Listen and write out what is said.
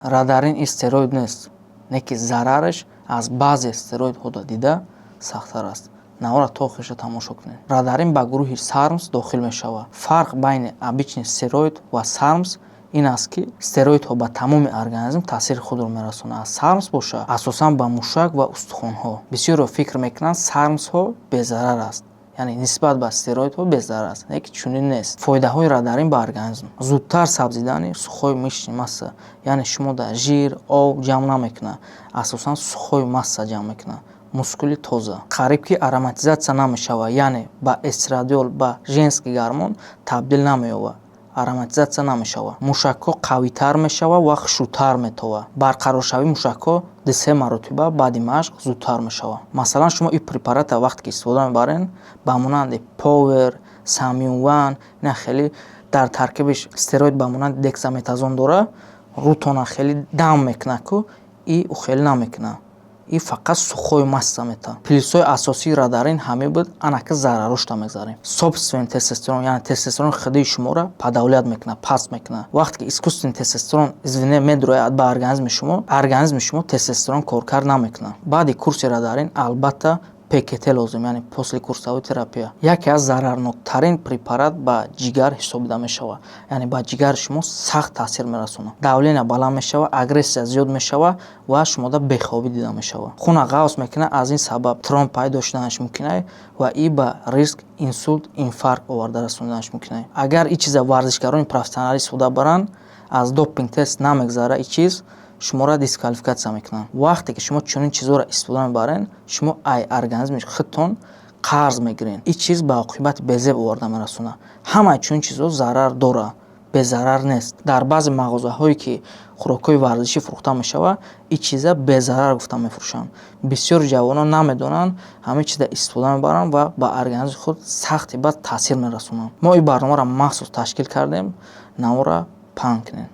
Радарин стероид нест, не ки зарараш аз баъзе стероидҳода дида сахттар аст. Навора то охириша тамошо кунед. Радарин ба гурӯҳи SARMs дохил мешавад. Фарқ байни обични стероид ва SARMs ин аст ки стероидҳо ба тамоми организм таъсири худро мерасонанд. SARMs боша асосан ба мушак ва устухонҳо. Бисёре фикр мекунанд SARMsҳо безарар аст, яъне нисбат ба стероидҳо безарар аст, не ки чунин нест. Фоидаҳои радарин ба организм: зудтар сабзидани сухои мишчи масса, яъне шумода жир, об ҷамъ намекунад, асосан сухои масса ҷамъ мекунад. Мускули тоза, қариб ки ароматизатсия намешавад, яъне ба эстрадиол, ба женский гормон табдил намеёбад, ароматизатсия намешавад. Мушакҳо қавитар мешавад ва хушрӯтар метавад. Барқароршавии мушакҳо 2-3 маротиба баъди машқ зудтар мешавад. Масалан, шумо ин препаратро вақте ки истифода мебаред, ба монанди Power, Samyun-1, ина хеле дар таркибиш стероид ба монанди дексаметазон дора, рӯтона хеле дам мекунад, ку и хеле намекунад. И фақат сухои масса метавад. Плюсҳои асосии радарин ҳамин буд, ана ки зарарашта мегзарем. Собствен тестостерон, яъне тестостерон худии шуморо падавлият мекунад, паст мекунад. Вақте ки искусствен тестостерон медрояд ба организми шумо тестостерон коркар намекунад. Баъди курси радарин албатта ПКТ лозим, яъне послекурсовая терапия. Яке аз зарарноктарин препарат ба ҷигар ҳисобида мешавад, яъне ба ҷигари шумо сахт таъсир мерасонад. Давления баланд мешавад, агрессия зиёд мешавад ва шумода бехобӣ дида мешавад. Хуна ғафз мекунад, аз ин сабаб тромб пайдо шуданаш мумкин аст ва ин ба риск инсулт, инфаркт оварда расониданаш мумкин аст. Агар ин чиза варзишгарони профессионалӣ истифода баранд, аз допинг тест намегзара ин чиз, шуморо дисквалификатсия мекунанд. Вақте ки шумо чунин чизҳоро истифода мебаред, шумо ай организми худтон қарз мегиред. Ин чиз ба оқибати безеб оварда мерасонад. Ҳамаи чунин чизҳо зарар дорад, безарар нест. Дар баъзе мағозаҳое ки хӯрокҳои варзишӣ фурӯхта мешавад, ин чиза безарар гуфта мефурӯшанд. Бисёри ҷавонон намедонанд, ҳамин чиза истифода мебаранд ва ба организми худ сахти бад таъсир мерасонанд. Мо ин барномаро махсус ташкил кардем, навора паҳн кунед.